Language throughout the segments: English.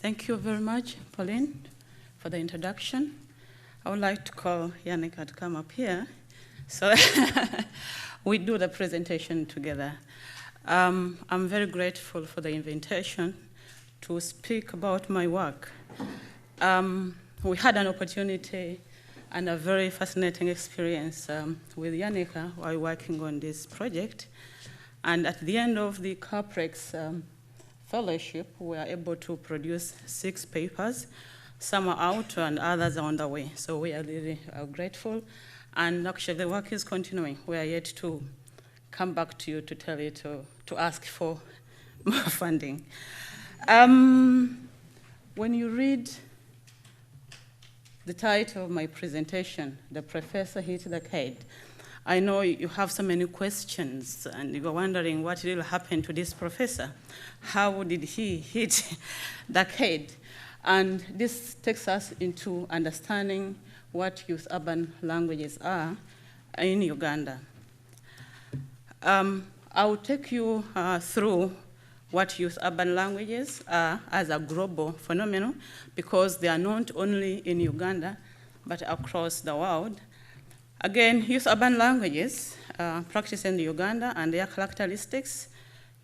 Thank you very much, Pauline, for the introduction. I would like to call Yannicka to come up here so we do the presentation together. I'm very grateful for the invitation to speak about my work. We had an opportunity and a very fascinating experience with Yannicka while working on this project. And at the end of the CAPREx fellowship, we were able to produce 6 papers. Some are out and others are on the way. So we are really grateful. And actually the work is continuing. We are yet to come back to you to tell you to ask for more funding. When you read the title of my presentation, The Professor Hit the Kid, I know you have so many questions and you're wondering what really happened to this professor. How did he hit the kid? And this takes us into understanding what youth urban languages are in Uganda. I'll take you through what youth urban languages are as a global phenomenon, because they are not only in Uganda, but across the world. Again, youth urban languages practiced in Uganda and their characteristics,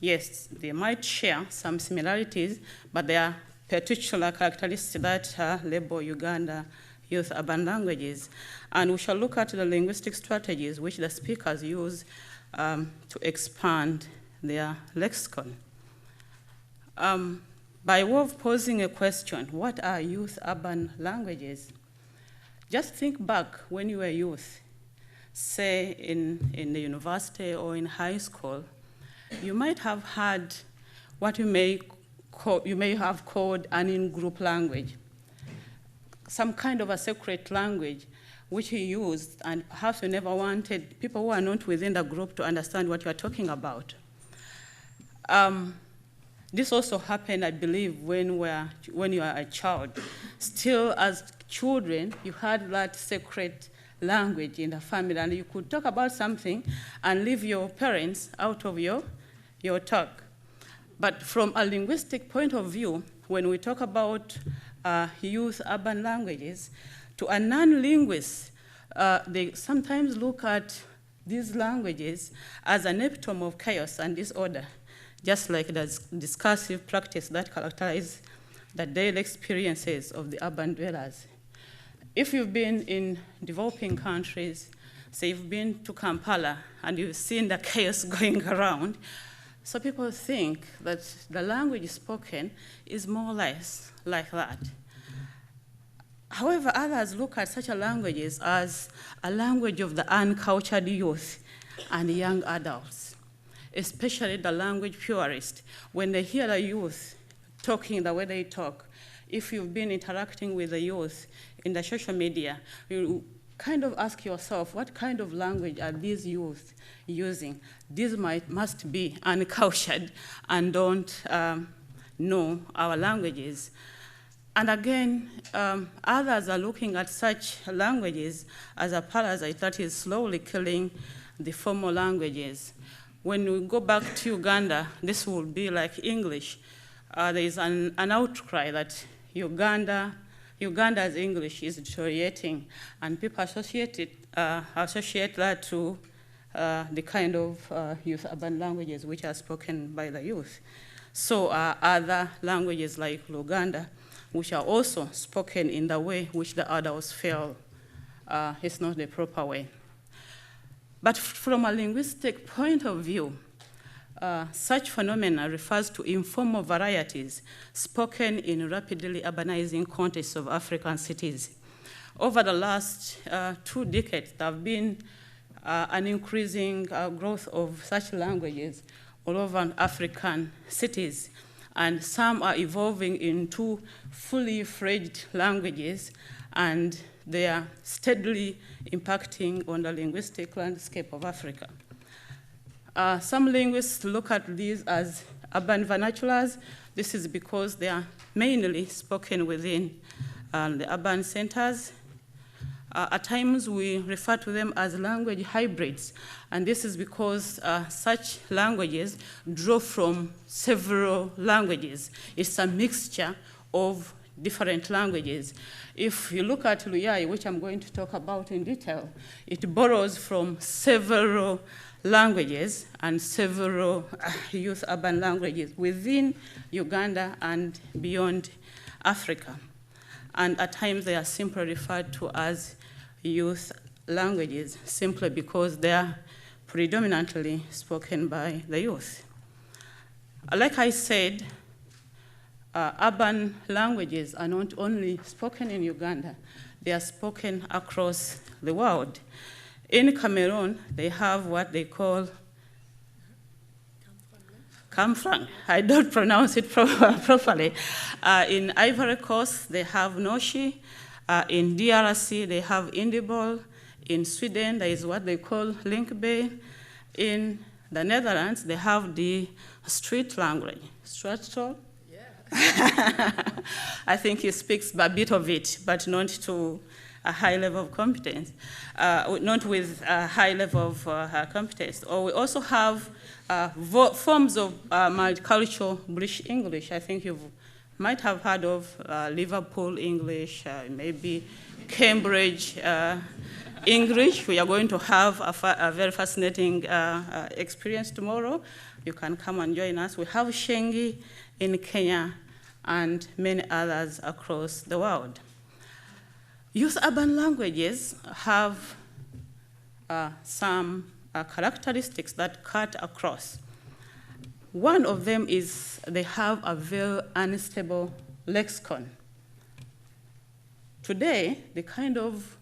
yes, they might share some similarities, but there are particular characteristics that label Uganda youth urban languages. And we shall look at the linguistic strategies which the speakers use to expand their lexicon. By way of posing a question, what are youth urban languages? Just think back when you were youth, say in the university or in high school, you might have had what you may have called an in-group language, some kind of a secret language which you used, and perhaps you never wanted people who are not within the group to understand what you are talking about. This also happened, I believe, when you are a child. Still, as children, you had that secret language in the family, and you could talk about something and leave your parents out of your talk. But from a linguistic point of view, when we talk about youth urban languages, to a non-linguist, they sometimes look at these languages as an epitome of chaos and disorder, just like the discursive practice that characterizes the daily experiences of the urban dwellers. If you've been in developing countries, say you've been to Kampala and you've seen the chaos going around, so people think that the language spoken is more or less like that. However, others look at such a languages as a language of the uncultured youth and young adults, especially the language purists. When they hear the youth talking the way they talk, if you've been interacting with the youth in the social media, you kind of ask yourself, what kind of language are these youth using? These must be uncultured and don't know our languages. And again, others are looking at such languages as a parasite that is slowly killing the formal languages. When we go back to Uganda, this will be like English. There is an outcry that Uganda's English is deteriorating, and people associate that to the kind of youth urban languages which are spoken by the youth. So other languages like Luganda, which are also spoken in the way which the adults feel is not the proper way. But from a linguistic point of view, such phenomena refers to informal varieties spoken in rapidly urbanizing contexts of African cities. Over the last 2 decades, there have been an increasing growth of such languages all over African cities, and some are evolving into fully fledged languages, and they are steadily impacting on the linguistic landscape of Africa. Some linguists look at these as urban vernaculars. This is because they are mainly spoken within the urban centers. At times, we refer to them as language hybrids, and this is because such languages draw from several languages. It's a mixture of different languages. If you look at Luyai, which I'm going to talk about in detail, it borrows from several languages and several youth urban languages within Uganda and beyond Africa. And at times they are simply referred to as youth languages simply because they are predominantly spoken by the youth. Like I said, urban languages are not only spoken in Uganda, they are spoken across the world. In Cameroon, they have what they call Kamfrang. I don't pronounce it properly. In Ivory Coast, they have Noshi. In DRC, they have Indibol. In Sweden, there is what they call Linkbay. In the Netherlands, they have the street language, Straatstaal. I think he speaks a bit of it, but not to a high level of competence, not with a high level of competence. Or we also have forms of multicultural British English. I think you might have heard of Liverpool English, maybe Cambridge English. We are going to have a very fascinating experience tomorrow. You can come and join us. We have Shengi in Kenya and many others across the world. Youth urban languages have some characteristics that cut across. One of them is they have a very unstable lexicon. Today, the kind of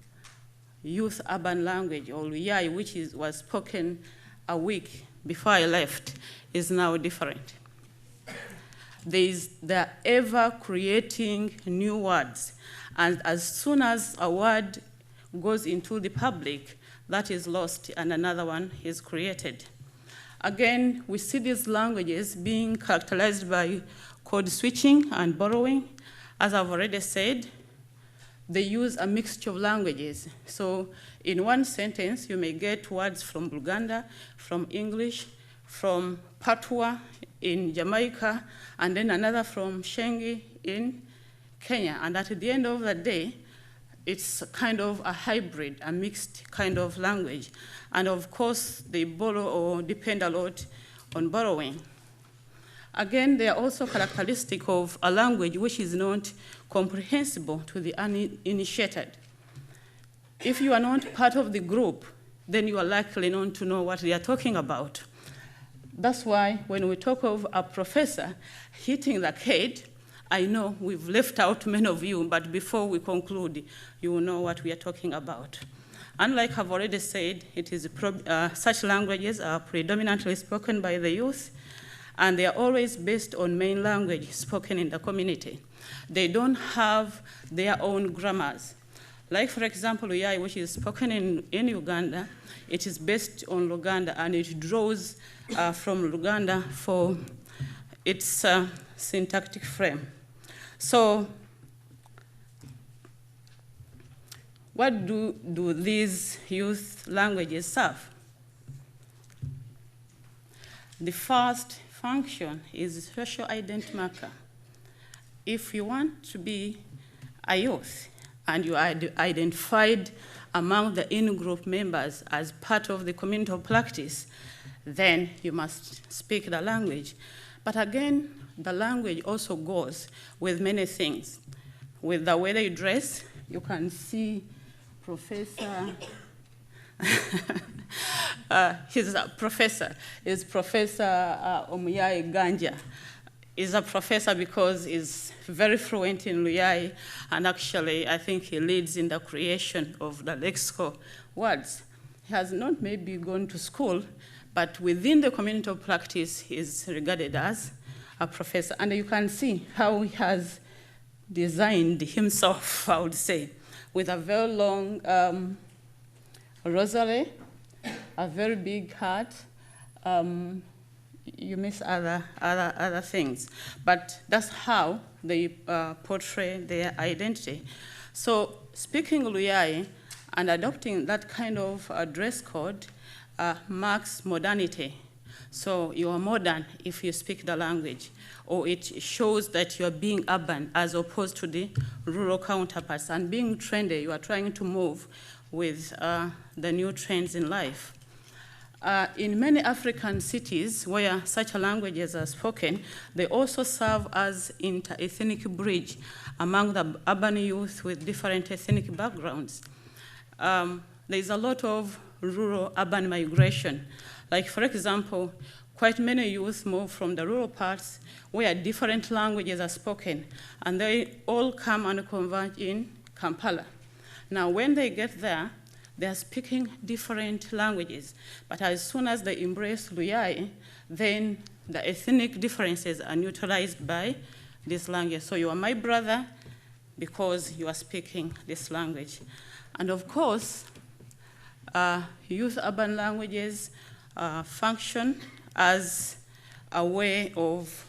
youth urban language, or Luyai, which was spoken a week before I left, is now different. They're ever creating new words. And as soon as a word goes into the public, that is lost and another one is created. Again, we see these languages being characterized by code switching and borrowing. As I've already said, they use a mixture of languages. So in one sentence, you may get words from Uganda, from English, from Patois in Jamaica, and then another from Shengi in Kenya. And at the end of the day, it's kind of a hybrid, a mixed kind of language. And of course, they borrow or depend a lot on borrowing. Again, they are also characteristic of a language which is not comprehensible to the uninitiated. If you are not part of the group, then you are likely not to know what they are talking about. That's why when we talk of a professor hitting the kid, I know we've left out many of you, but before we conclude, you will know what we are talking about. And like I've already said, such languages are predominantly spoken by the youth, and they are always based on main language spoken in the community. They don't have their own grammars. Like, for example, Luyai, which is spoken in Uganda, it is based on Luganda, and it draws from Luganda for its syntactic frame. So what do these youth languages serve? The first function is social identity marker. If you want to be a youth and you are identified among the in-group members as part of the community of practice, then you must speak the language. But again, the language also goes with many things. With the way they dress, you can see Professor, he's a professor, is Professor Omuyai Ganja. He's a professor because he's very fluent in Luyai, and actually I think he leads in the creation of the lexical words. He has not maybe gone to school, but within the community of practice, he's regarded as a professor. And you can see how he has designed himself, I would say, with a very long rosary, a very big hat. You miss other things. But that's how they portray their identity. So speaking Luyai and adopting that kind of dress code marks modernity. So you are modern if you speak the language, or it shows that you are being urban as opposed to the rural counterparts. And being trendy, you are trying to move with the new trends in life. In many African cities where such languages are spoken, they also serve as inter-ethnic bridge among the urban youth with different ethnic backgrounds. There's a lot of rural-urban migration. Like, for example, quite many youth move from the rural parts where different languages are spoken, and they all come and converge in Kampala. Now, when they get there, they are speaking different languages, but as soon as they embrace Luyai, then the ethnic differences are neutralized by this language. So you are my brother because you are speaking this language. And of course, youth urban languages function as a way of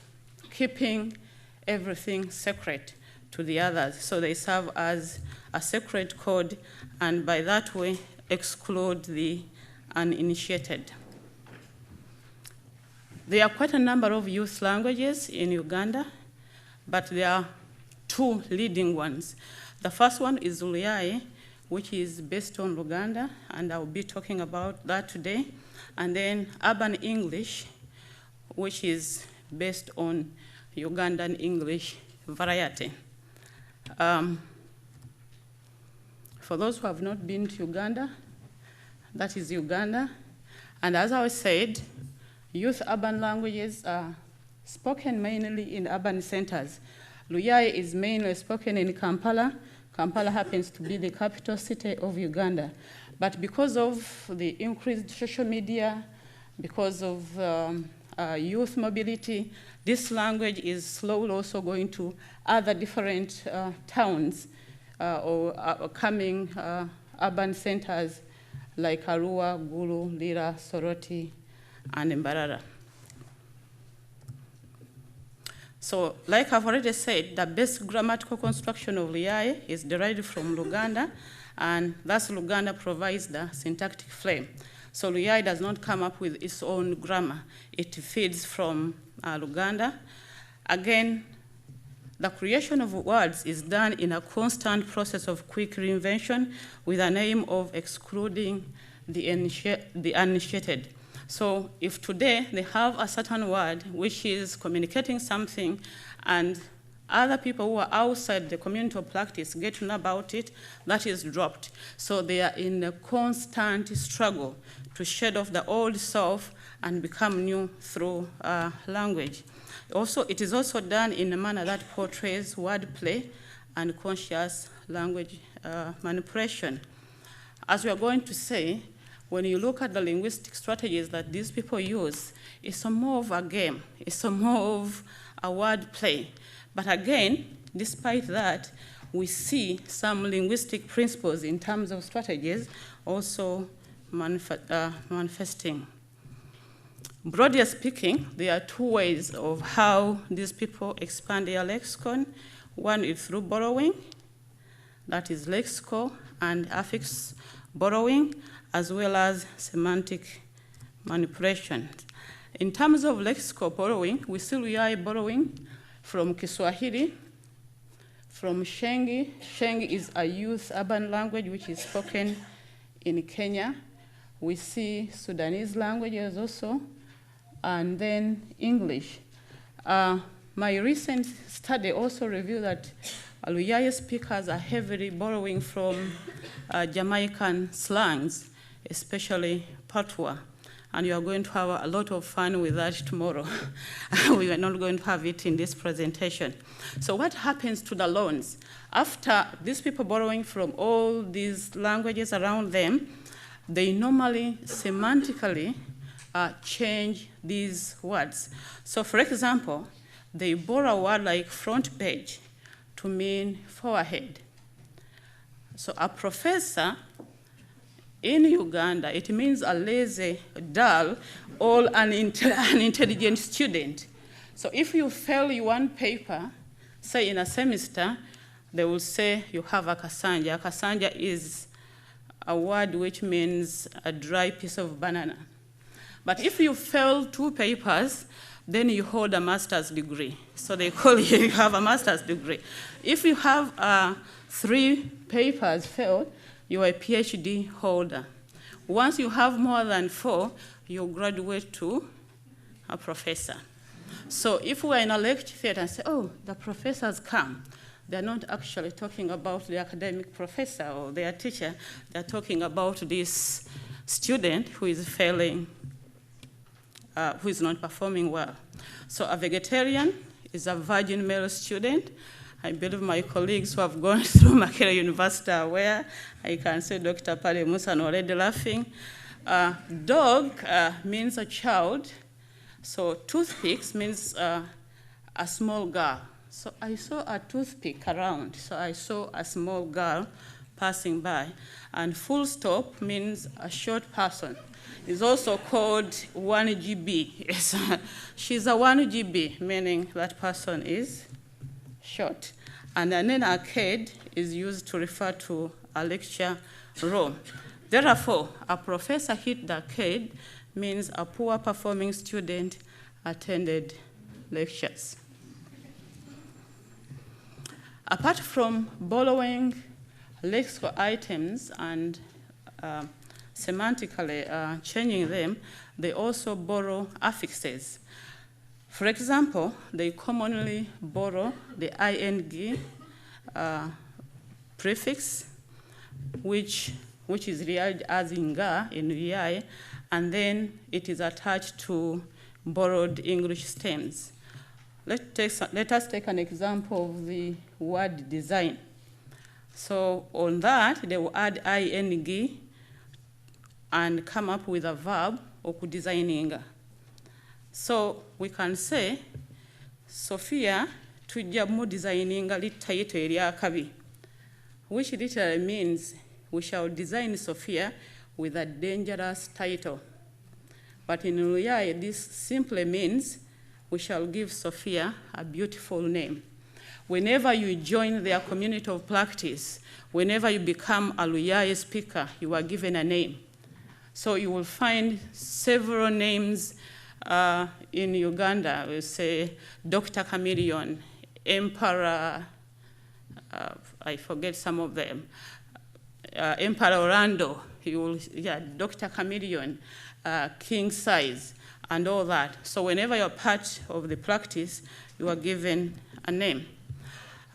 keeping everything secret to the others. So they serve as a secret code, and by that way exclude the uninitiated. There are quite a number of youth languages in Uganda, but there are two leading ones. The first one is Luyai, which is based on Luganda, and I'll be talking about that today. And then Urban English, which is based on Ugandan English variety. For those who have not been to Uganda, that is Uganda. And as I said, youth urban languages are spoken mainly in urban centers. Luyai is mainly spoken in Kampala. Kampala happens to be the capital city of Uganda. But because of the increased social media, because of youth mobility, this language is slowly also going to other different towns or coming urban centers like Arua, Gulu, Lira, Soroti, and Mbarara. So, like I've already said, the basic grammatical construction of Luyai is derived from Luganda, and thus Luganda provides the syntactic frame. So Luyai does not come up with its own grammar. It feeds from Luganda. Again, the creation of words is done in a constant process of quick reinvention with an aim of excluding the uninitiated. So if today they have a certain word which is communicating something and other people who are outside the community of practice get to know about it, that is dropped. So they are in a constant struggle to shed off the old self and become new through language. Also, it is also done in a manner that portrays wordplay and conscious language manipulation. As we are going to say, when you look at the linguistic strategies that these people use, it's more of a game. It's more of a wordplay. But again, despite that, we see some linguistic principles in terms of strategies also manifesting. Broadly speaking, there are two ways of how these people expand their lexicon. One is through borrowing, that is lexical and affix borrowing, as well as semantic manipulation. In terms of lexical borrowing, we see Luyai borrowing from Kiswahili, from Shengi. Shengi is a youth urban language which is spoken in Kenya. We see Sudanese languages also, and then English. My recent study also revealed that Luyai speakers are heavily borrowing from Jamaican slangs, especially patois. And you are going to have a lot of fun with that tomorrow. We are not going to have it in this presentation. So what happens to the loans? After these people borrowing from all these languages around them, they normally semantically change these words. So for example, they borrow a word like front page to mean forehead. So a professor in Uganda, it means a lazy, dull, or an unintelligent student. So if you fail one paper, say in a semester, they will say you have a kasanja. A kasanja is a word which means a dry piece of banana. But if you fail 2 papers, then you hold a master's degree. So they call you have a master's degree. If you have 3 papers failed, you are a PhD holder. Once you have more than 4, you graduate to a professor. So if we're in a lecture theater and say, oh, the professors come, they're not actually talking about the academic professor or their teacher. They're talking about this student who is failing, who is not performing well. So a vegetarian is a virgin male student. I believe my colleagues who have gone through Makerere University are aware. I can see Dr. Pale Musa already laughing. Dog means a child. So toothpicks means a small girl. So I saw a toothpick around. So I saw a small girl passing by. And full stop means a short person. It's also called 1 GB. She's a 1 GB, meaning that person is short. And then arcade is used to refer to a lecture room. Therefore, a professor hit the arcade means a poor performing student attended lectures. Apart from borrowing lexical items and semantically changing them, they also borrow affixes. For example, they commonly borrow the ing prefix, which is read as inga in uyai, and then it is attached to borrowed English stems. Let us take an example of the word design. So on that, they will add ing and come up with a verb, okudesigninga. So we can say, Sophia tujja mu designinga litayito eryakabi, which literally means we shall design Sophia with a dangerous title. But in Luyai, this simply means we shall give Sophia a beautiful name. Whenever you join their community of practice, whenever you become a Luyai speaker, you are given a name. So you will find several names in Uganda. We say Dr. Chameleon, Emperor, I forget some of them, Emperor Orlando, Dr. Chameleon, King Size, and all that. So whenever you're part of the practice, you are given a name.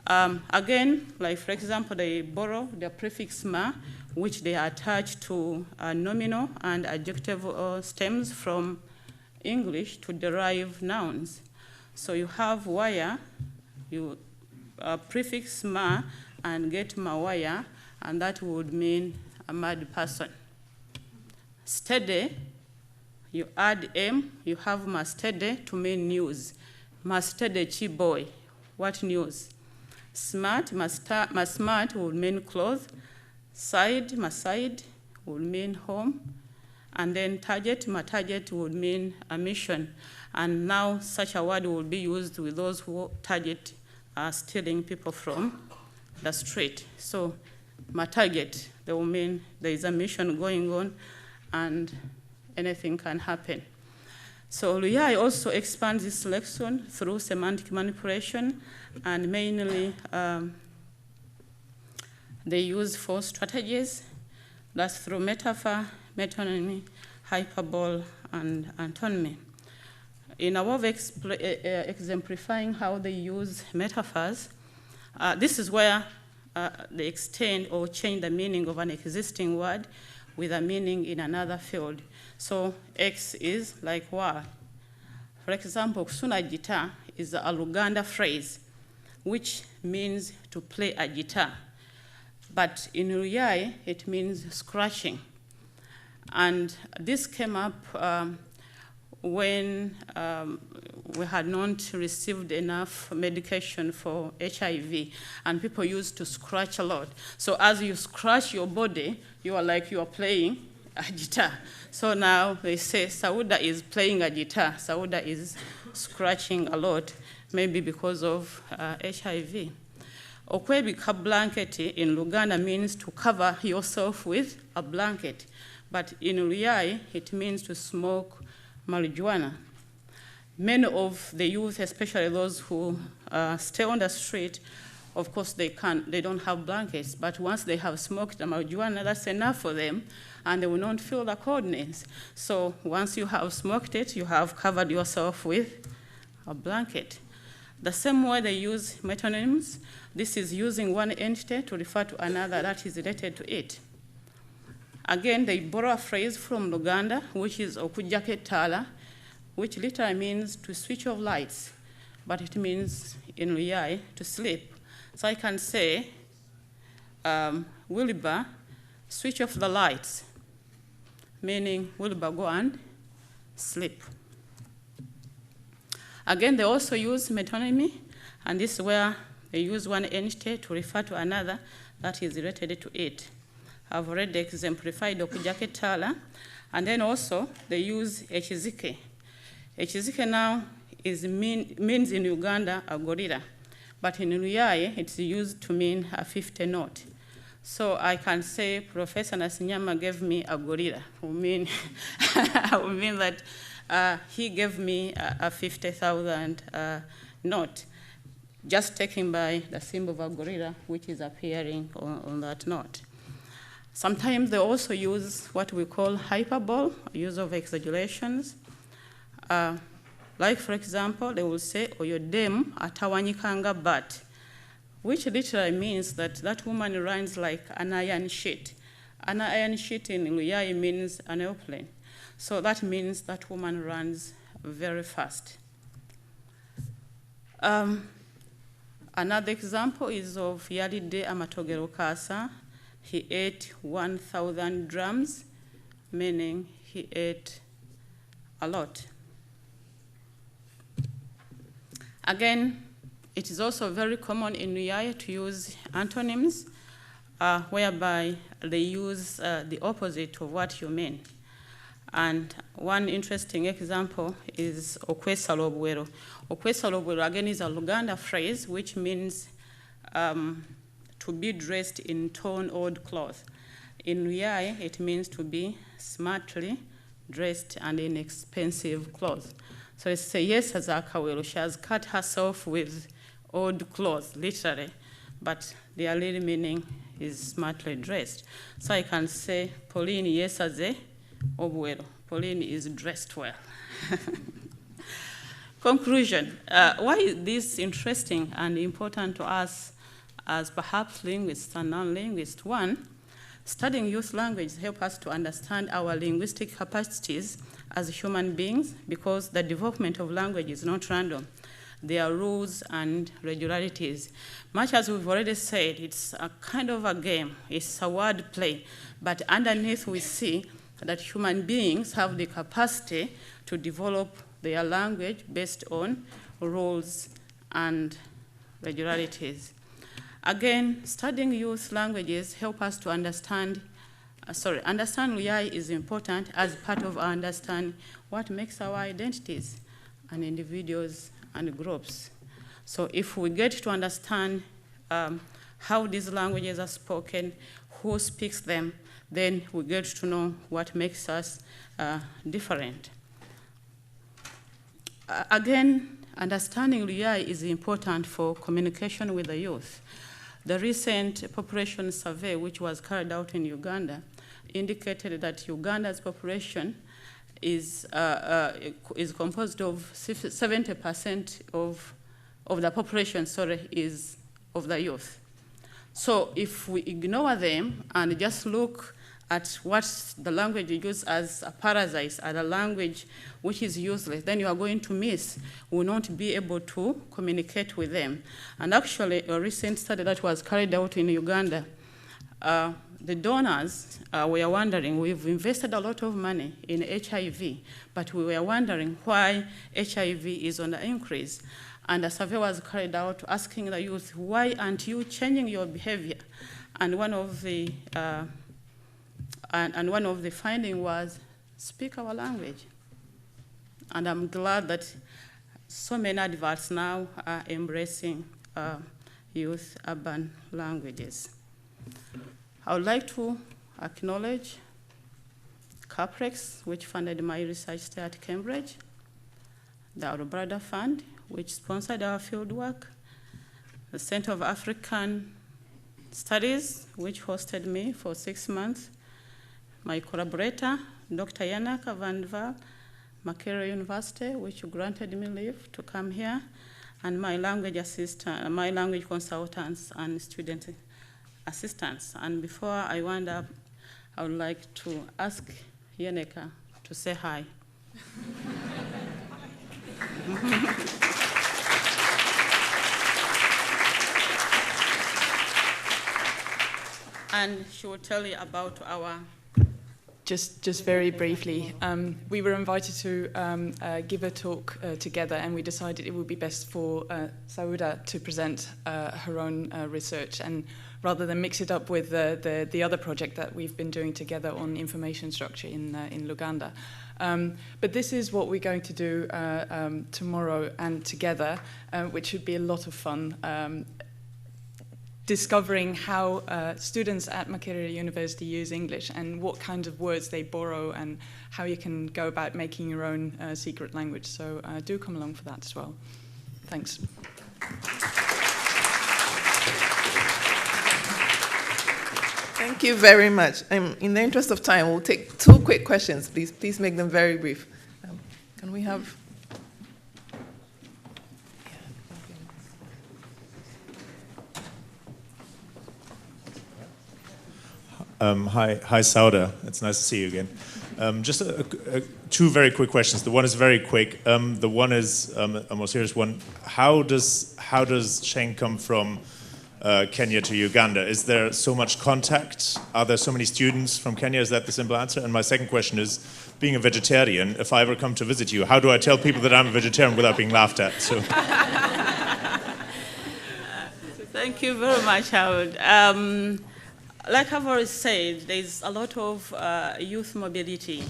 Again, like for example, they borrow the prefix ma, which they attach to nominal and adjective stems from English to derive nouns. So you have wire, you prefix ma and get mawaya, and that would mean a mad person. Steady, you add m, you have mastede to mean news. Mastede chi boy, what news? Smart, smart would mean clothes. Side, maside would mean home. And then target, target would mean a mission. And now such a word will be used with those who target stealing people from the street. So target, they will mean there is a mission going on and anything can happen. So Luyai also expands this lexicon through semantic manipulation, and mainly they use 4 strategies. That's through metaphor, metonymy, hyperbole, and antonymy. In a way of exemplifying how they use metaphors, this is where they extend or change the meaning of an existing word with a meaning in another field. So X is like word. For example, kusuna guitar is a Luganda phrase, which means to play a guitar. But in Luyai, it means scratching. And this came up when we had not received enough medication for HIV, and people used to scratch a lot. So as you scratch your body, you are like you are playing a guitar. So now they say Saudah is playing a guitar. Saudah is scratching a lot, maybe because of HIV. Okwebika blanket in Luganda means to cover yourself with a blanket. But in Luyai, it means to smoke marijuana. Many of the youth, especially those who stay on the street, of course they don't have blankets, but once they have smoked the marijuana, that's enough for them, and they will not feel the coldness. So once you have smoked it, you have covered yourself with a blanket. The same way they use metonyms, this is using one entity to refer to another that is related to it. Again, they borrow a phrase from Uganda, which is okujjako ettala, which literally means to switch off lights, but it means in Luyai to sleep. So I can say, Wilbur, switch off the lights, meaning Wilbur, go and sleep. Again, they also use metonymy, and this is where they use one entity to refer to another that is related to it. I've already exemplified okujjako ettala, and then also they use ekizike. Ekizike now means in Uganda a gorilla, but in Luyai it's used to mean a 50 note. So I can say Professor Nasinyama gave me a gorilla, would mean that he gave me a 50,000 note, just taken by the symbol of a gorilla, which is appearing on that note. Sometimes they also use what we call hyperbole, use of exaggerations. Like, for example, they will say, oyo dem atawanyikanga bat, which literally means that that woman runs like an iron sheet. An iron sheet in Luyai means an airplane. So that means that woman runs very fast. Another example is of Yalide Amatogero Kasa. He ate 1,000 drums, meaning he ate a lot. Again, it is also very common in Luyai to use antonyms, whereby they use the opposite of what you mean. And one interesting example is okwesala obwero. Okwesala obwero, again, is a Luganda phrase which means to be dressed in torn old cloth. In Luyai, it means to be smartly dressed and in expensive clothes. So it's say, yes, Azakawelo, she has cut herself with old clothes, literally, but the real meaning is smartly dressed. So I can say, Pauline, yes, Aze, Obwelo. Pauline is dressed well. Conclusion. Why is this interesting and important to us as perhaps linguists and non-linguists? One, studying youth language helps us to understand our linguistic capacities as human beings, because the development of language is not random. There are rules and regularities. Much as we've already said, it's a kind of a game. It's a word play. But underneath we see that human beings have the capacity to develop their language based on rules and regularities. Again, studying youth languages help us to understand Luyai is important as part of our understanding what makes our identities and individuals and groups. So if we get to understand how these languages are spoken, who speaks them, then we get to know what makes us different. Again, understanding Luyai is important for communication with the youth. The recent population survey, which was carried out in Uganda, indicated that Uganda's population is composed of 70% of the population, is of the youth. So if we ignore them and just look at what the language you use as a parasite, as a language which is useless, then you are going to miss, will not be able to communicate with them. And actually, a recent study that was carried out in Uganda, the donors were wondering, we've invested a lot of money in HIV, but we were wondering why HIV is on the increase. And a survey was carried out asking the youth, why aren't you changing your behavior? And one of the findings was, speak our language. And I'm glad that so many adverts now are embracing youth urban languages. I would like to acknowledge CAPREx, which funded my research stay at Cambridge, the Our Brother Fund, which sponsored our fieldwork, the Center of African Studies, which hosted me for 6 months, my collaborator, Dr. Yanaka Van Val, Makerere University, which granted me leave to come here, and my language assistant, my language consultants and student assistants. And before I wind up, I would like to ask Yaneka to say hi. And she will tell you about our... Just very briefly, we were invited to give a talk together, and we decided it would be best for Saudah to present her own research, and rather than mix it up with the other project that we've been doing together on information structure in Uganda. But this is what we're going to do tomorrow and together, which should be a lot of fun. Discovering how students at Makerere University use English and what kind of words they borrow and how you can go about making your own secret language. So do come along for that as well. Thanks. Thank you very much. In the interest of time, we'll take 2 quick questions. Please make them very brief. Can we have... Hi, Saudah. It's nice to see you again. Just 2 very quick questions. The one is very quick. The one is a more serious one. How does Sheng come from Kenya to Uganda? Is there so much contact? Are there so many students from Kenya? Is that the simple answer? And my second question is, being a vegetarian, if I ever come to visit you, how do I tell people that I'm a vegetarian without being laughed at? So. Thank you very much, Howard. Like I've already said, there's a lot of youth mobility.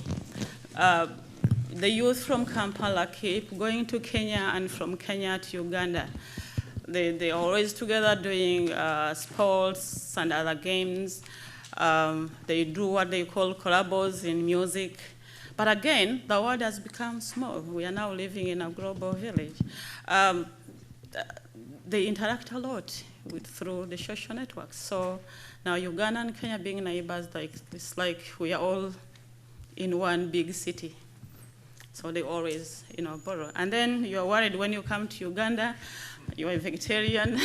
The youth from Kampala keep going to Kenya, and from Kenya to Uganda. They're always together doing sports and other games. They do what they call collabos in music. But again, the world has become small. We are now living in a global village. They interact a lot through the social networks. So now Uganda and Kenya being neighbors, it's like we are all in one big city. So they always, borrow. And then you're worried when you come to Uganda, you're a vegetarian.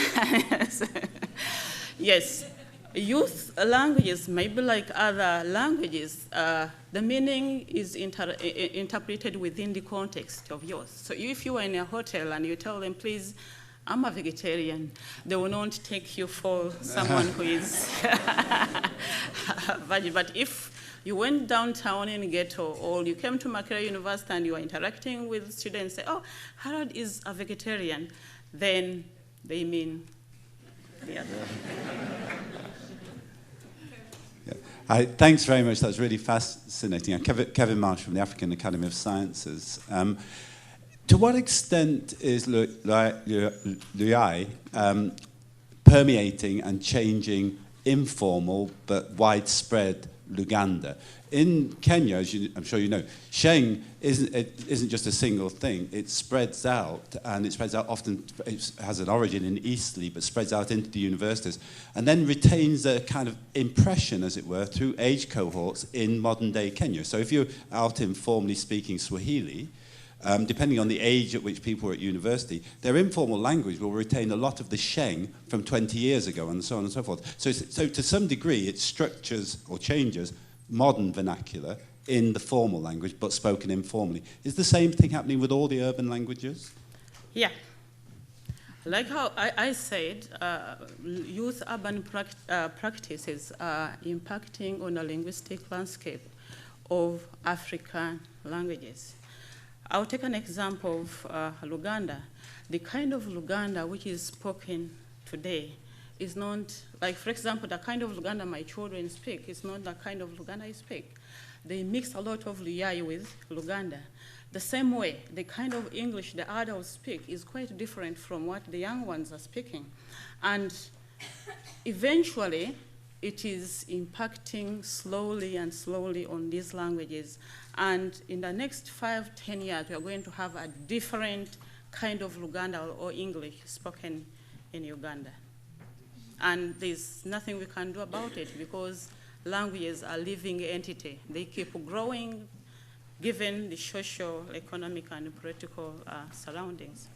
Yes, youth languages, maybe like other languages, the meaning is interpreted within the context of yours. So if you are in a hotel and you tell them, please, I'm a vegetarian, they will not take you for someone who is vegan. But if you went downtown in Ghetto, or you came to Makerere University and you are interacting with students, say, oh, Harold is a vegetarian, then they mean the other. Hi, thanks very much. That was really fascinating. Kevin Marsh from the African Academy of Sciences. To what extent is Luai permeating and changing informal but widespread Luganda? In Kenya, as I'm sure you know, Sheng isn't just a single thing. It spreads out, and it spreads out often, it has an origin in Eastleigh, but spreads out into the universities, and then retains a kind of impression, as it were, through age cohorts in modern-day Kenya. So if you're out informally speaking Swahili, depending on the age at which people are at university, their informal language will retain a lot of the Sheng from 20 years ago, and so on and so forth. So to some degree, it structures or changes modern vernacular in the formal language, but spoken informally. Is the same thing happening with all the urban languages? Yeah. Like how I said, youth urban practices are impacting on the linguistic landscape of African languages. I'll take an example of Luganda. The kind of Luganda which is spoken today is not, like, for example, the kind of Luganda my children speak is not the kind of Luganda I speak. They mix a lot of Luyai with Luganda. The same way, the kind of English the adults speak is quite different from what the young ones are speaking. And eventually, it is impacting slowly and slowly on these languages. And in the next 5-10 years, we are going to have a different kind of Luganda or English spoken in Uganda. And there's nothing we can do about it because languages are living entity. They keep growing given the social, economic, and political surroundings.